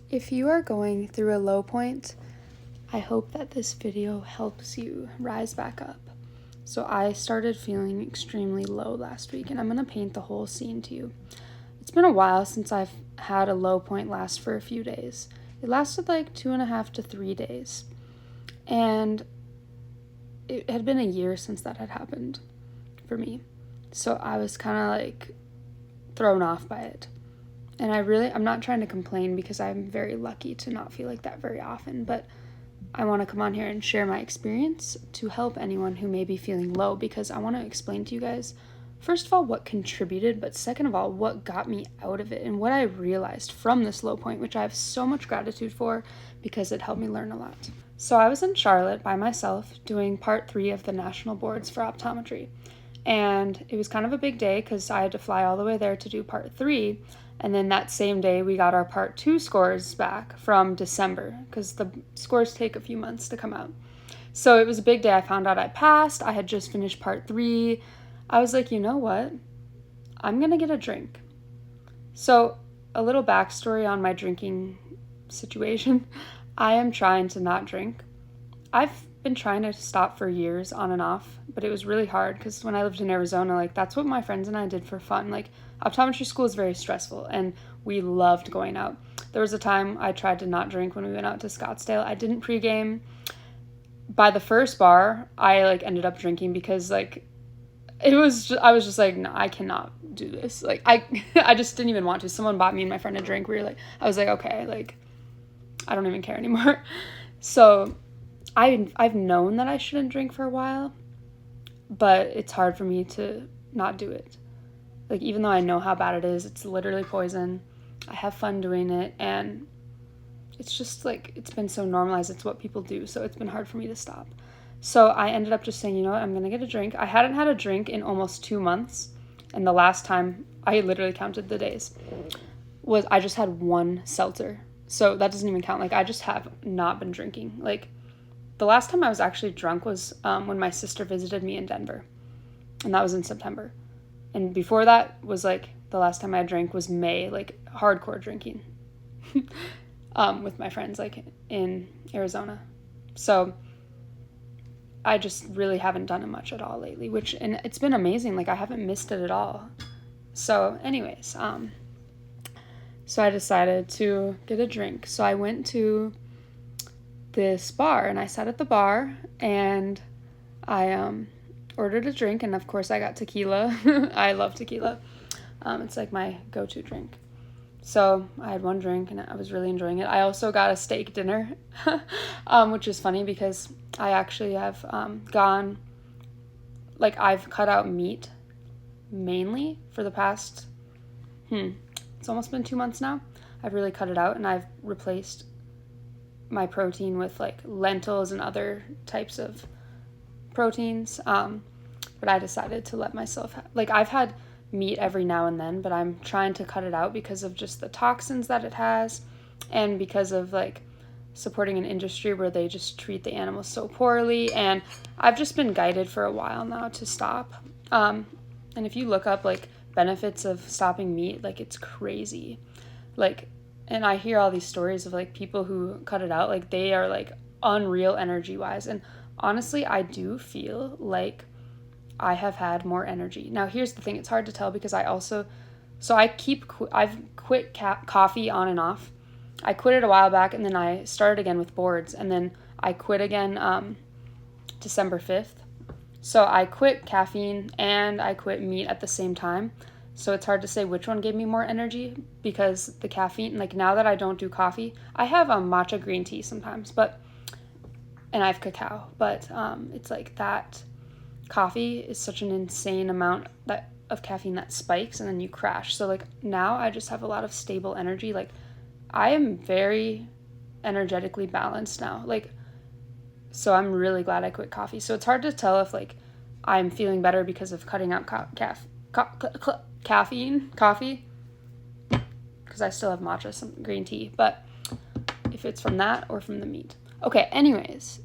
If you are going through a low point, I hope that this video helps you rise back up. So I started feeling extremely low last week, and I'm going to paint the whole scene to you. It's been a while since I've had a low point last for a few days. It lasted like 2.5 to 3 days. And it had been a year since that had happened for me. So I was kind of like thrown off by it. And I'm not trying to complain because I'm very lucky to not feel like that very often, but I want to come on here and share my experience to help anyone who may be feeling low, because I want to explain to you guys, first of all, what contributed, but second of all, what got me out of it and what I realized from this low point, which I have so much gratitude for because it helped me learn a lot. So I was in Charlotte by myself doing part 3 of the national boards for optometry. And it was kind of a big day because I had to fly all the way there to do part 3. And then that same day, we got our part 2 scores back from December because the scores take a few months to come out. So it was a big day. I found out I passed. I had just finished part 3. I was like, you know what? I'm going to get a drink. So a little backstory on my drinking situation. I am trying to not drink. I've been trying to stop for years on and off, but it was really hard because when I lived in Arizona, like that's what my friends and I did for fun. Like optometry school is very stressful and we loved going out. There was a time I tried to not drink when we went out to Scottsdale. I didn't pregame. By the first bar, I like ended up drinking because like I was just like, no, I cannot do this. Like I just didn't even want to. Someone bought me and my friend a drink. I was like, okay, like I don't even care anymore. So I've known that I shouldn't drink for a while, but it's hard for me to not do it. Like, even though I know how bad it is, it's literally poison. I have fun doing it, and it's just like, it's been so normalized. It's what people do, so it's been hard for me to stop. So I ended up just saying, you know what, I'm going to get a drink. I hadn't had a drink in almost 2 months, and the last time, I literally counted the days, was I just had one seltzer. So that doesn't even count. Like, I just have not been drinking. Like, the last time I was actually drunk was when my sister visited me in Denver, and that was in September. And before that was like the last time I drank was May, like hardcore drinking with my friends like in Arizona. So I just really haven't done it much at all lately, and it's been amazing. Like I haven't missed it at all. So anyways, so I decided to get a drink. So I went to this bar and I sat at the bar and I ordered a drink, and of course I got tequila. I love tequila. It's like my go-to drink. So I had one drink and I was really enjoying it. I also got a steak dinner, which is funny because I actually have I've cut out meat mainly for the past, it's almost been 2 months now. I've really cut it out and I've replaced my protein with like lentils and other types of proteins. But I decided to let myself I've had meat every now and then, but I'm trying to cut it out because of just the toxins that it has and because of like supporting an industry where they just treat the animals so poorly. And I've just been guided for a while now to stop. And if you look up like benefits of stopping meat, like it's crazy. And I hear all these stories of like people who cut it out, like they are like unreal energy wise. And honestly, I do feel like I have had more energy. Now, here's the thing. It's hard to tell because I've quit coffee on and off. I quit it a while back and then I started again with boards and then I quit again December 5th. So I quit caffeine and I quit meat at the same time. So it's hard to say which one gave me more energy because the caffeine, like now that I don't do coffee, I have matcha green tea sometimes, and I have cacao, but it's like that coffee is such an insane amount of caffeine that spikes and then you crash. So like now I just have a lot of stable energy. Like I am very energetically balanced now. Like, so I'm really glad I quit coffee. So it's hard to tell if like I'm feeling better because of cutting out caffeine, coffee, because I still have matcha, some green tea, but if it's from that or from the meat. Okay, anyways.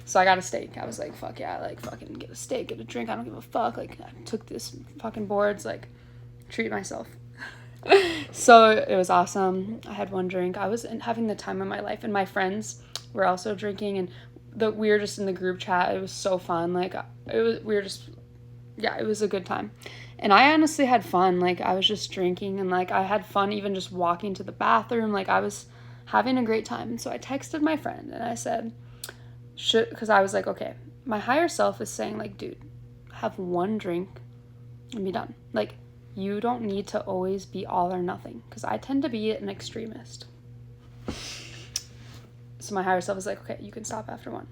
So I got a steak. I was like, fuck yeah, like fucking get a steak, get a drink. I don't give a fuck. Like I took this fucking boards, like treat myself. So it was awesome. I had one drink. I was having the time of my life, and my friends were also drinking, and we were just in the group chat. It was so fun. Like it was a good time. And I honestly had fun. Like I was just drinking, and like I had fun even just walking to the bathroom. Like I was having a great time. And so I texted my friend and I said, because I was like, okay, my higher self is saying like, dude, have one drink and be done. Like, you don't need to always be all or nothing, because I tend to be an extremist. So my higher self is like, okay, you can stop after one.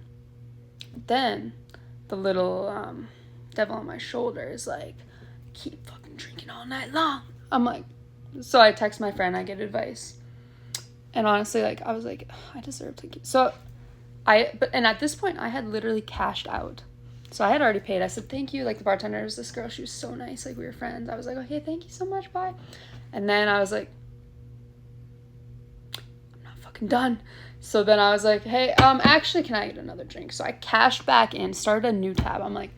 Then the little devil on my shoulder is like, keep fucking drinking all night long. I'm like, so I text my friend, I get advice. And honestly, like, I was like, I deserve to keep. And at this point, I had literally cashed out. So I had already paid. I said, thank you. Like, the bartender was this girl. She was so nice. Like, we were friends. I was like, okay, thank you so much. Bye. And then I was like, I'm not fucking done. So then I was like, hey, actually, can I get another drink? So I cashed back in, started a new tab. I'm like,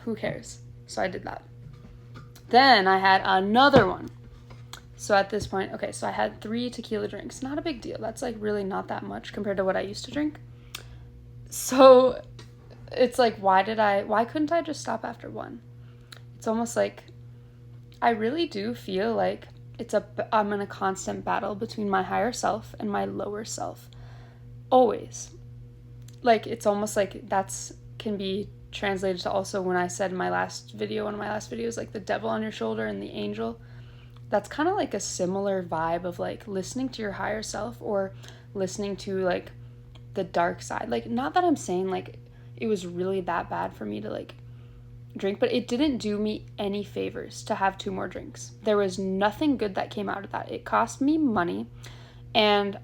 who cares? So I did that. Then I had another one. So at this point, okay, so I had 3 tequila drinks. Not a big deal. That's like really not that much compared to what I used to drink. So it's like, why couldn't I just stop after one? It's almost like I really do feel like I'm in a constant battle between my higher self and my lower self. Always. Like, it's almost like can be translated to also when I said in one of my last videos, like the devil on your shoulder and the angel. That's kind of like a similar vibe of like listening to your higher self or listening to like the dark side. Like, not that I'm saying like it was really that bad for me to like drink, but it didn't do me any favors to have 2 more drinks. There was nothing good that came out of that. It cost me money, and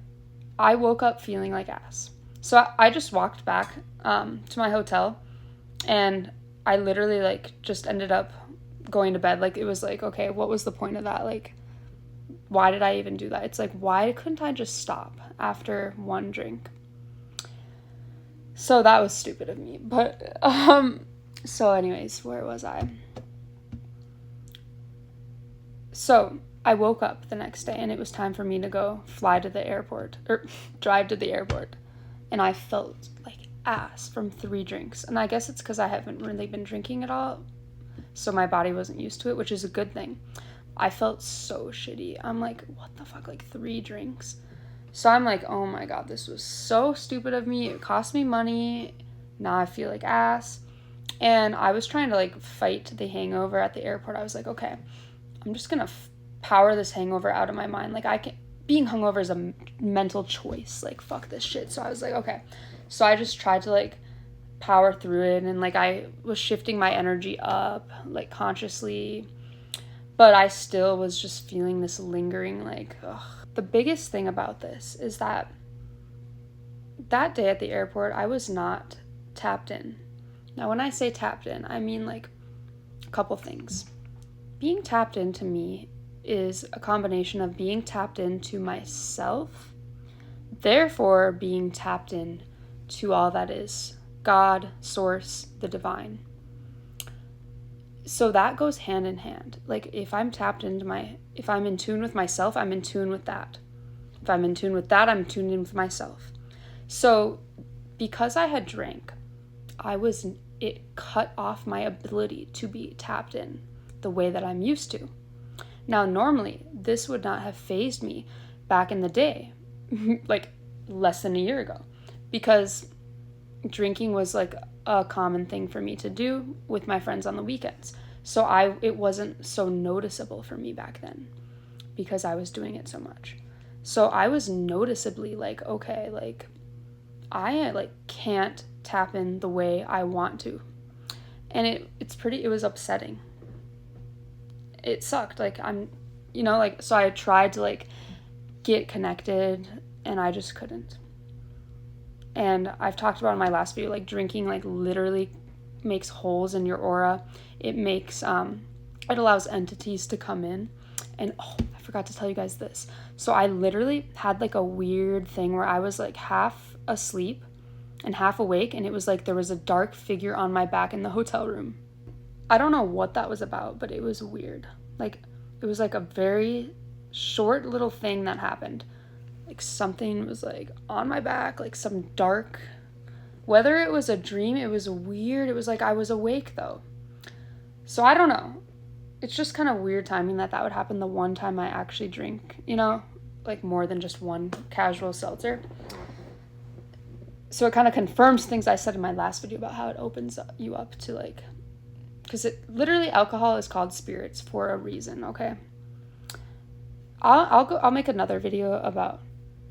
I woke up feeling like ass. So I just walked back to my hotel, and I literally like just ended up going to bed. Like, it was like, okay, what was the point of that? Like, why did I even do that? It's like, why couldn't I just stop after one drink? So that was stupid of me. But so anyways, where was I? So I woke up the next day, and it was time for me to go drive to the airport. And I felt like ass from 3 drinks. And I guess it's because I haven't really been drinking at all, so my body wasn't used to it, which is a good thing. I felt so shitty. I'm like, what the fuck, like 3 drinks? So I'm like, oh my god, this was so stupid of me. It cost me money. Now I feel like ass. And I was trying to like fight the hangover at the airport. I was like, okay, I'm just gonna power this hangover out of my mind. Like, being hungover is a mental choice. Like, fuck this shit. So I was like, okay. So I just tried to like power through it, and like I was shifting my energy up like consciously, but I still was just feeling this lingering like, ugh. The biggest thing about this is that day at the airport, I was not tapped in. Now, when I say tapped in, I mean like a couple things. Being tapped into me is a combination of being tapped into myself, therefore being tapped in to all that is God, source, the divine. So that goes hand in hand. Like, if I'm in tune with myself, I'm in tune with that. If I'm in tune with that, I'm tuned in with myself. So because I had drank, it cut off my ability to be tapped in the way that I'm used to. Now, normally, this would not have fazed me back in the day, like less than a year ago, because drinking was like a common thing for me to do with my friends on the weekends. So it wasn't so noticeable for me back then because I was doing it so much. So I was noticeably like, okay, like I like can't tap in the way I want to. And it was upsetting. It sucked. Like so I tried to like get connected, and I just couldn't. And I've talked about in my last video, like drinking like literally makes holes in your aura. It makes, it allows entities to come in. And oh, I forgot to tell you guys this. So I literally had like a weird thing where I was like half asleep and half awake. And it was like there was a dark figure on my back in the hotel room. I don't know what that was about, but it was weird. Like, it it was like a very short little thing that happened. Like something was like on my back, like some dark, whether it was a dream, it was weird. It was like I was awake though. So I don't know. It's just kind of weird timing that would happen the one time I actually drink, you know, like more than just one casual seltzer. So it kind of confirms things I said in my last video about how it opens you up to like, because it literally, alcohol is called spirits for a reason, okay? I'll make another video about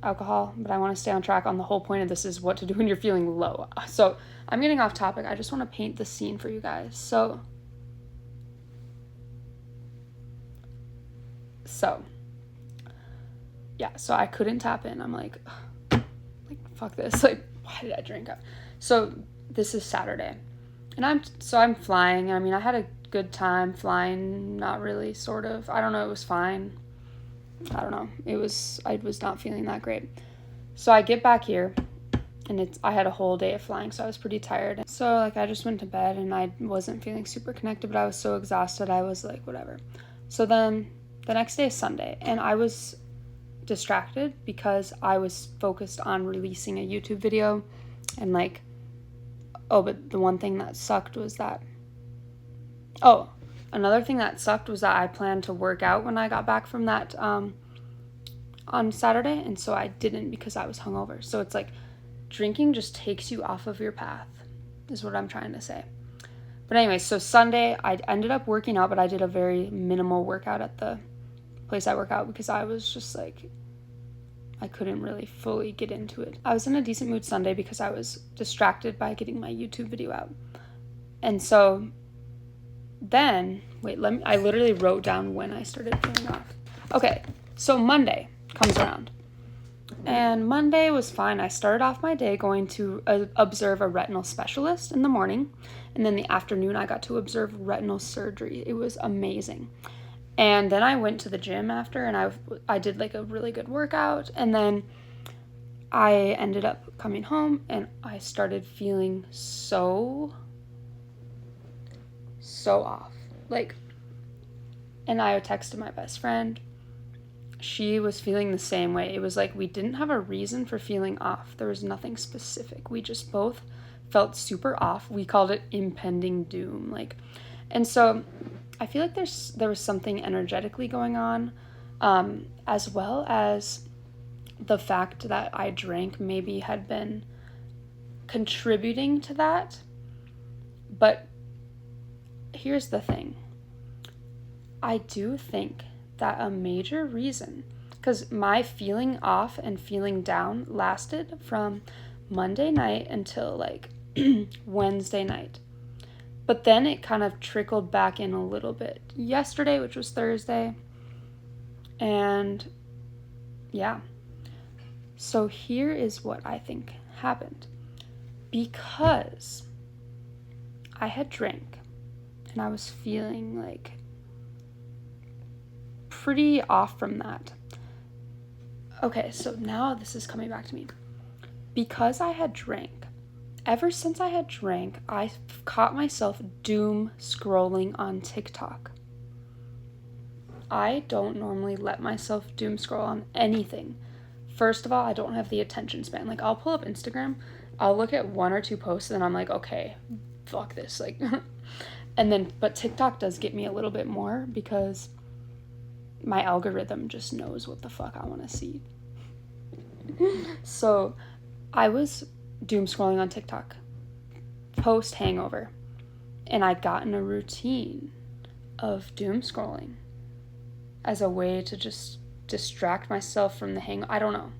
alcohol, but I want to stay on track on the whole point of this is what to do when you're feeling low. So I'm getting off topic. I just want to paint the scene for you guys. So yeah, so I couldn't tap in. I'm like fuck this. Like, why did I drink up? So this is Saturday, and I'm flying. I mean, I had a good time flying. Not really, sort of. I don't know. It was fine. I don't know. I was not feeling that great. So I get back here, and I had a whole day of flying, so I was pretty tired. So like I just went to bed, and I wasn't feeling super connected, but I was so exhausted. I was like, whatever. So then the next day is Sunday, and I was distracted because I was focused on releasing a YouTube video, and like, but the one thing that sucked was that, another thing that sucked was that I planned to work out when I got back from that on Saturday, and so I didn't because I was hungover. So it's like drinking just takes you off of your path, is what I'm trying to say. But anyway, so Sunday I ended up working out, but I did a very minimal workout at the place I work out because I was just like, I couldn't really fully get into it. I was in a decent mood Sunday because I was distracted by getting my YouTube video out. And so then, I literally wrote down when I started feeling off. Okay, so Monday comes around. And Monday was fine. I started off my day going to observe a retinal specialist in the morning. And then the afternoon, I got to observe retinal surgery. It was amazing. And then I went to the gym after, and I did like a really good workout. And then I ended up coming home, and I started feeling so off. Like, and I texted my best friend. She was feeling the same way. It was like we didn't have a reason for feeling off. There was nothing specific. We just both felt super off. We called it impending doom. Like, and so I feel like there was something energetically going on, as well as the fact that I drank maybe had been contributing to that. But here's the thing. I do think that a major reason, because my feeling off and feeling down lasted from Monday night until like Wednesday night. But then it kind of trickled back in a little bit yesterday, which was Thursday. And yeah. So here is what I think happened. Because I had drank and I was feeling like pretty off from that. Okay, so now this is coming back to me. Because I had drank, ever since I had drank, I caught myself doom scrolling on TikTok. I don't normally let myself doom scroll on anything. First of all, I don't have the attention span. Like, I'll pull up Instagram, I'll look at one or two posts, and I'm like, okay, fuck this. Like, and then, but TikTok does get me a little bit more because my algorithm just knows what the fuck I want to see. So I was doom scrolling on TikTok post hangover, and I got in a routine of doom scrolling as a way to just distract myself from the I don't know.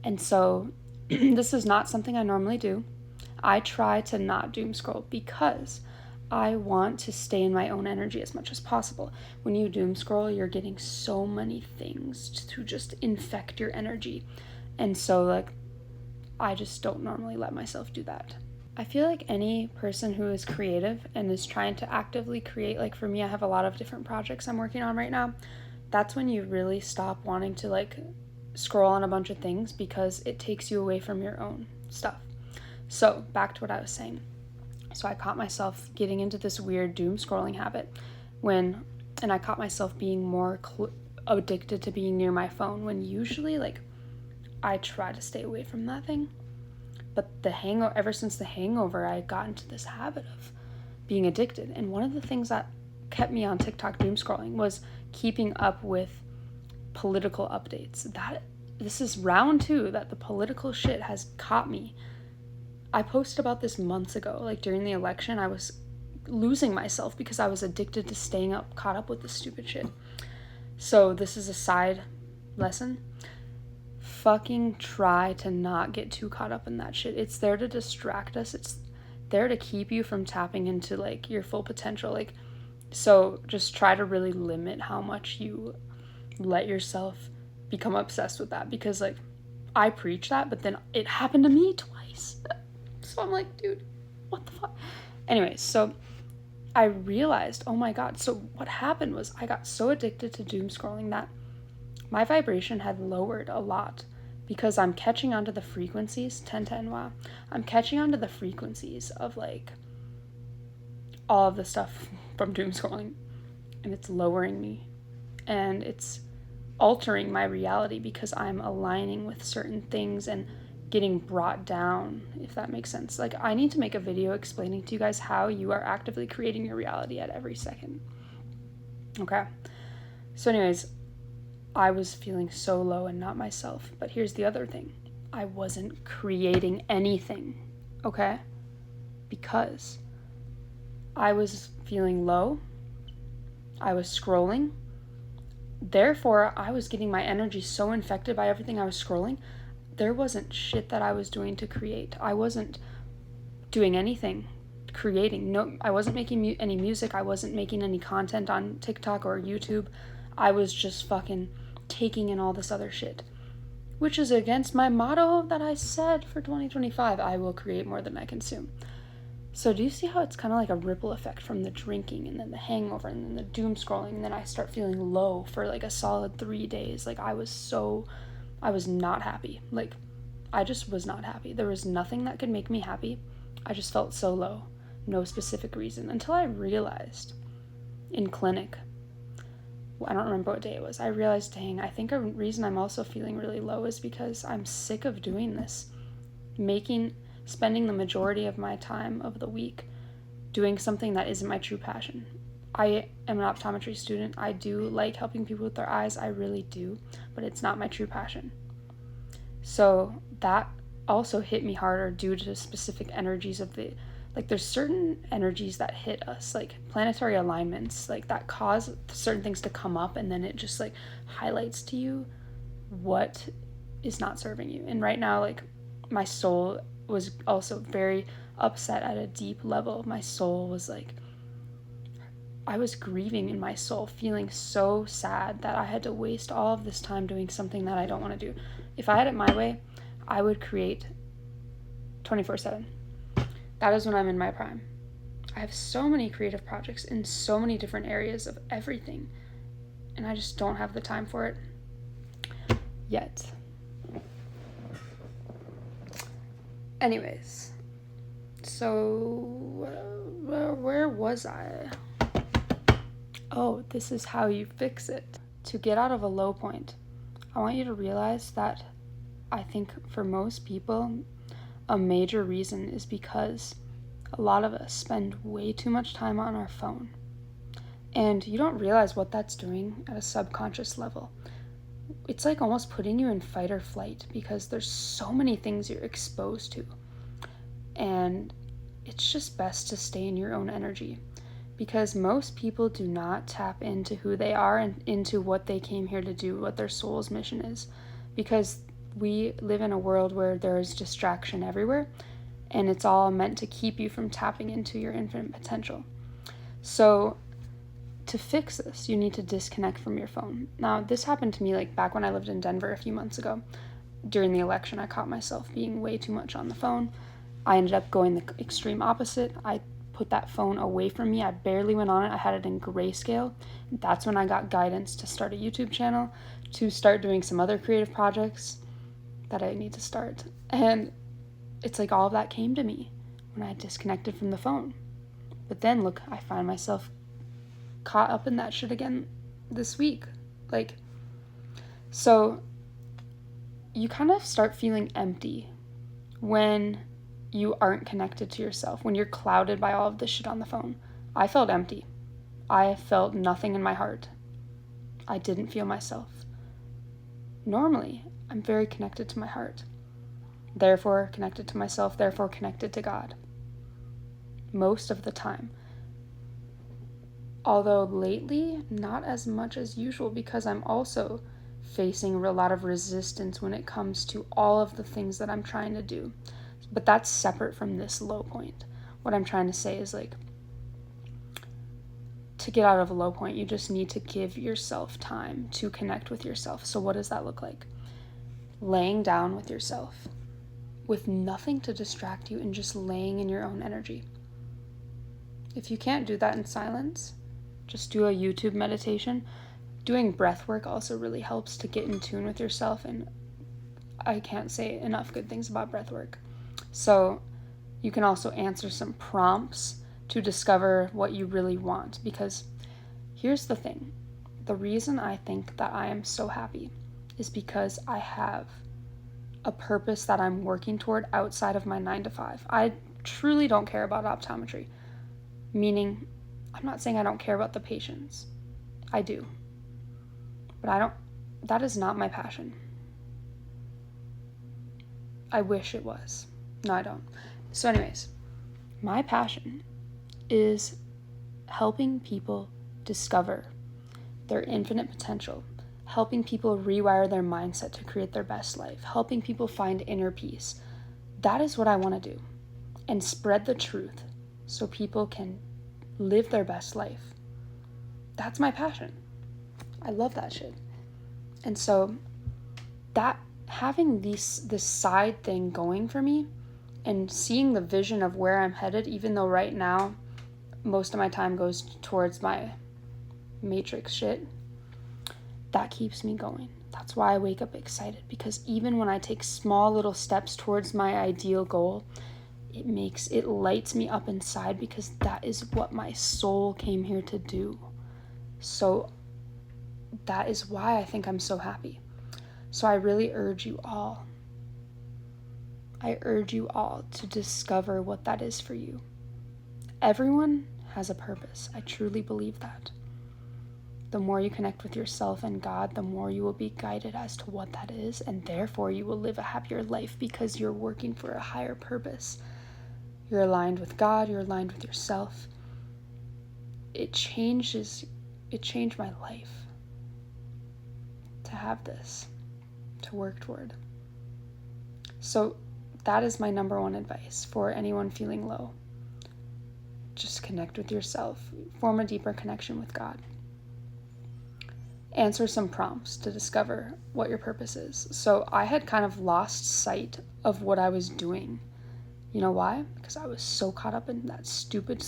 And so this is not something I normally do. I try to not doom scroll because I want to stay in my own energy as much as possible. When you doom scroll, you're getting so many things to just infect your energy. And so like, I just don't normally let myself do that. I feel like any person who is creative and is trying to actively create, like for me, I have a lot of different projects I'm working on right now. That's when you really stop wanting to like scroll on a bunch of things because it takes you away from your own stuff. So back to what I was saying. So I caught myself getting into this weird doom scrolling habit when And I caught myself being more addicted to being near my phone when usually, like, I try to stay away from that thing. But ever since the hangover, I got into this habit of being addicted. And one of the things that kept me on TikTok doom scrolling was keeping up with political updates. This is round 2 that the political shit has caught me. I posted about this months ago. Like, during the election, I was losing myself because I was addicted to staying caught up with this stupid shit. So this is a side lesson. Fucking try to not get too caught up in that shit. It's there to distract us. It's there to keep you from tapping into, like, your full potential. Like, so just try to really limit how much you let yourself become obsessed with that, because, like, I preach that, but then it happened to me twice. So I'm like, dude, what the fuck? Anyways, so I realized, oh my god, so what happened was I got so addicted to doom scrolling that my vibration had lowered a lot, because I'm catching onto the frequencies, 1010, wow. I'm catching onto the frequencies of, like, all of the stuff from doom scrolling, and it's lowering me, and it's altering my reality because I'm aligning with certain things and getting brought down, if that makes sense. Like, I need to make a video explaining to you guys how you are actively creating your reality at every second. Okay? So anyways, I was feeling so low and not myself. But here's the other thing. I wasn't creating anything, okay? Because I was feeling low. I was scrolling. Therefore, I was getting my energy so infected by everything I was scrolling. There wasn't shit that I was doing to create. I wasn't doing anything creating. No, I wasn't making any music. I wasn't making any content on TikTok or YouTube. I was just fucking taking in all this other shit, which is against my motto that I said for 2025. I will create more than I consume. So do you see how it's kind of like a ripple effect from the drinking and then the hangover and then the doom scrolling, and then I start feeling low for like a solid 3 days. Like, I was not happy. Like, I just was not happy. There was nothing that could make me happy. I just felt so low. No specific reason, until I realized in clinic, I don't remember what day it was, I realized, dang, I think a reason I'm also feeling really low is because I'm sick of doing this. Spending the majority of my time of the week doing something that isn't my true passion. I am an optometry student. I do like helping people with their eyes. I really do, but it's not my true passion. So that also hit me harder due to specific energies of there's certain energies that hit us, like planetary alignments, like that cause certain things to come up, and then it just like highlights to you what is not serving you. And right now, like, my soul was also very upset at a deep level. My soul was like, I was grieving in my soul, feeling so sad that I had to waste all of this time doing something that I don't want to do. If I had it my way, I would create 24/7. That is when I'm in my prime. I have so many creative projects in so many different areas of everything, and I just don't have the time for it yet. Anyways, so where was I? Oh, this is how you fix it. To get out of a low point, I want you to realize that I think for most people, a major reason is because a lot of us spend way too much time on our phone. And you don't realize what that's doing at a subconscious level. It's like almost putting you in fight or flight because there's so many things you're exposed to. And it's just best to stay in your own energy, because most people do not tap into who they are and into what they came here to do, what their soul's mission is, because we live in a world where there is distraction everywhere, and it's all meant to keep you from tapping into your infinite potential. So to fix this, you need to disconnect from your phone. Now, this happened to me like back when I lived in Denver a few months ago. During the election, I caught myself being way too much on the phone. I ended up going the extreme opposite. I put that phone away from me. I barely went on it. I had it in grayscale. That's when I got guidance to start a YouTube channel, to start doing some other creative projects that I need to start. And it's like all of that came to me when I disconnected from the phone. But then look, I find myself caught up in that shit again this week. Like, so you kind of start feeling empty when you aren't connected to yourself, when you're clouded by all of this shit on the phone. I felt empty. I felt nothing in my heart. I didn't feel myself. Normally, I'm very connected to my heart. Therefore, connected to myself, therefore connected to God. Most of the time. Although lately, not as much as usual, because I'm also facing a lot of resistance when it comes to all of the things that I'm trying to do. But that's separate from this low point. What I'm trying to say is, like, to get out of a low point, you just need to give yourself time to connect with yourself. So what does that look like? Laying down with yourself, with nothing to distract you, and just laying in your own energy. If you can't do that in silence, just do a YouTube meditation. Doing breath work also really helps to get in tune with yourself, and I can't say enough good things about breath work. So you can also answer some prompts to discover what you really want, because here's the thing. The reason I think that I am so happy is because I have a purpose that I'm working toward outside of my 9-to-5. I truly don't care about optometry, meaning I'm not saying I don't care about the patients. I do. But that is not my passion. I wish it was. No, I don't. So anyways, my passion is helping people discover their infinite potential, helping people rewire their mindset to create their best life, helping people find inner peace. That is what I want to do, and spread the truth so people can live their best life. That's my passion. I love that shit. And so that having this side thing going for me and seeing the vision of where I'm headed, even though right now most of my time goes towards my matrix shit, that keeps me going. That's why I wake up excited, because even when I take small little steps towards my ideal goal, it lights me up inside, because that is what my soul came here to do. So that is why I think I'm so happy. So I really urge you all to discover what that is for you. Everyone has a purpose. I truly believe that. The more you connect with yourself and God, the more you will be guided as to what that is, and therefore you will live a happier life, because you're working for a higher purpose. You're aligned with God, you're aligned with yourself. It changed my life to have this, to work toward. So that is my number one advice for anyone feeling low. Just connect with yourself, form a deeper connection with God. Answer some prompts to discover what your purpose is. So I had kind of lost sight of what I was doing. You know why? Because I was so caught up in that stupid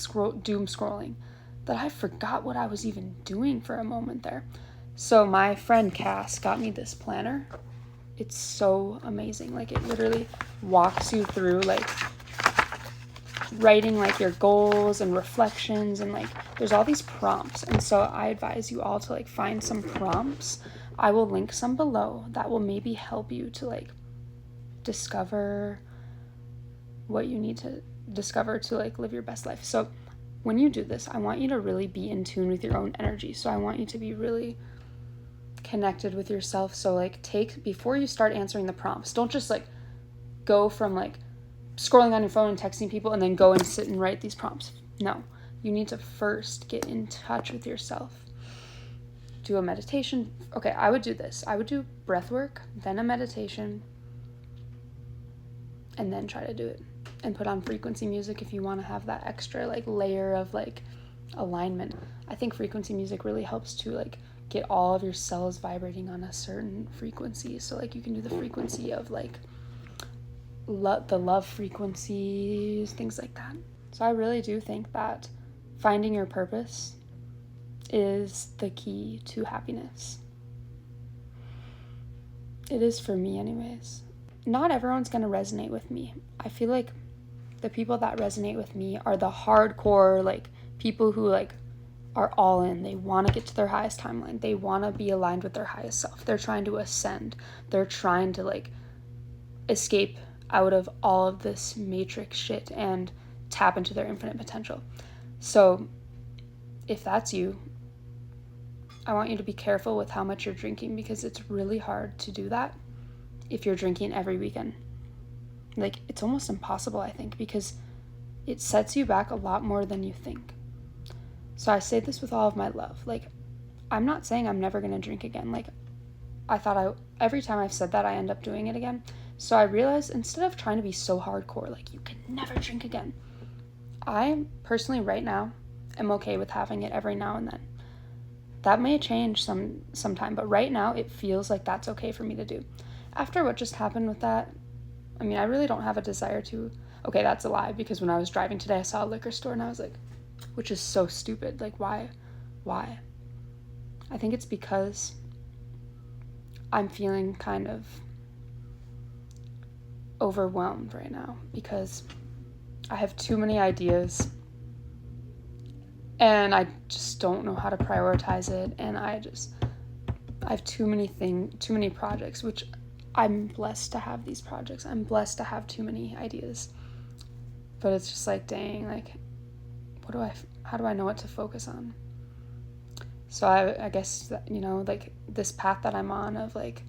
doom scrolling that I forgot what I was even doing for a moment there. So my friend Cass got me this planner. It's so amazing. Like, it literally walks you through, like, writing, like, your goals and reflections, and, like, there's all these prompts. And so I advise you all to, like, find some prompts. I will link some below that will maybe help you to, like, discover what you need to discover to, like, live your best life. So when you do this, I want you to really be in tune with your own energy. So I want you to be really connected with yourself. So, like, before you start answering the prompts, don't just, like, go from, like, scrolling on your phone and texting people and then go and sit and write these prompts. No, you need to first get in touch with yourself. Do a meditation. Okay, I would do this. I would do breath work, then a meditation, and then try to do it. And put on frequency music if you want to have that extra, like, layer of, like, alignment. I think frequency music really helps to, like, get all of your cells vibrating on a certain frequency. So, like, you can do the frequency of, like, the love frequencies, things like that. So I really do think that finding your purpose is the key to happiness. It is for me anyways. Not everyone's going to resonate with me. I feel like the people that resonate with me are the hardcore, like, people who, like, are all in. They want to get to their highest timeline. They want to be aligned with their highest self. They're trying to ascend. They're trying to like escape out of all of this matrix shit and tap into their infinite potential. So if that's you, I want you to be careful with how much you're drinking, because it's really hard to do that if you're drinking every weekend. Like, it's almost impossible, I think, because it sets you back a lot more than you think. So I say this with all of my love. Like, I'm not saying I'm never going to drink again. Like, every time I've said that, I end up doing it again. So I realized, instead of trying to be so hardcore, like, you can never drink again, I personally right now am okay with having it every now and then. That may change sometime, but right now it feels like that's okay for me to do. After what just happened with that, I mean, I really don't have a desire to. Okay, that's a lie, because when I was driving today, I saw a liquor store and I was like, which is so stupid. Like, why? I think it's because I'm feeling kind of overwhelmed right now, because I have too many ideas and I just don't know how to prioritize it, and I have too many projects, which I'm blessed to have these projects. I'm blessed to have too many ideas. But it's just like, dang, like, how do I know what to focus on? So I guess that, you know, like, this path that I'm on of like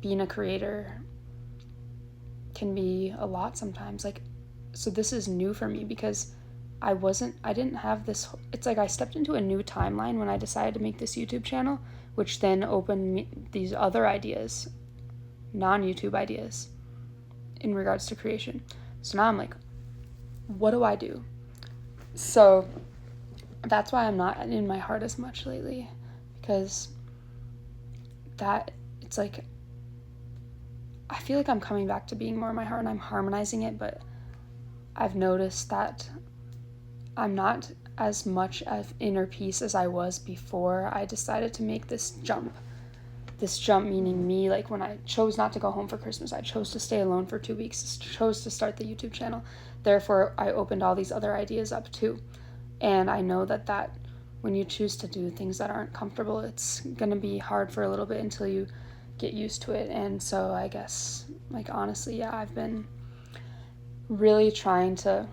being a creator can be a lot sometimes. Like, so this is new for me, because I didn't have this. It's like I stepped into a new timeline when I decided to make this YouTube channel, which then opened me these other ideas, non-YouTube ideas in regards to creation. So now I'm like, what do I do? So that's why I'm not in my heart as much lately, because it's like, I feel like I'm coming back to being more in my heart and I'm harmonizing it, but I've noticed that I'm not as much of inner peace as I was before I decided to make this jump. This jump meaning me, like, when I chose not to go home for Christmas, I chose to stay alone for 2 weeks, chose to start the YouTube channel. Therefore, I opened all these other ideas up too. And I know that when you choose to do things that aren't comfortable, it's going to be hard for a little bit until you get used to it. And so I guess, like, honestly, yeah, I've been really trying to.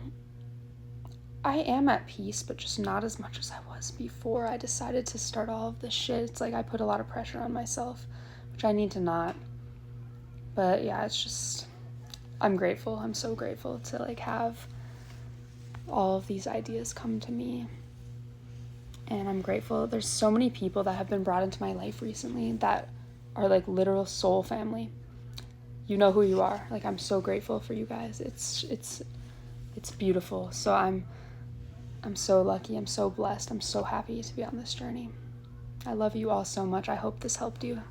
I am at peace, but just not as much as I was before I decided to start all of this shit. It's like I put a lot of pressure on myself, which I need to not. But yeah, it's just, I'm grateful. I'm so grateful to like have all of these ideas come to me. And I'm grateful. There's so many people that have been brought into my life recently that are like literal soul family. You know who you are. Like, I'm so grateful for you guys. It's beautiful. So I'm so lucky. I'm so blessed. I'm so happy to be on this journey. I love you all so much. I hope this helped you.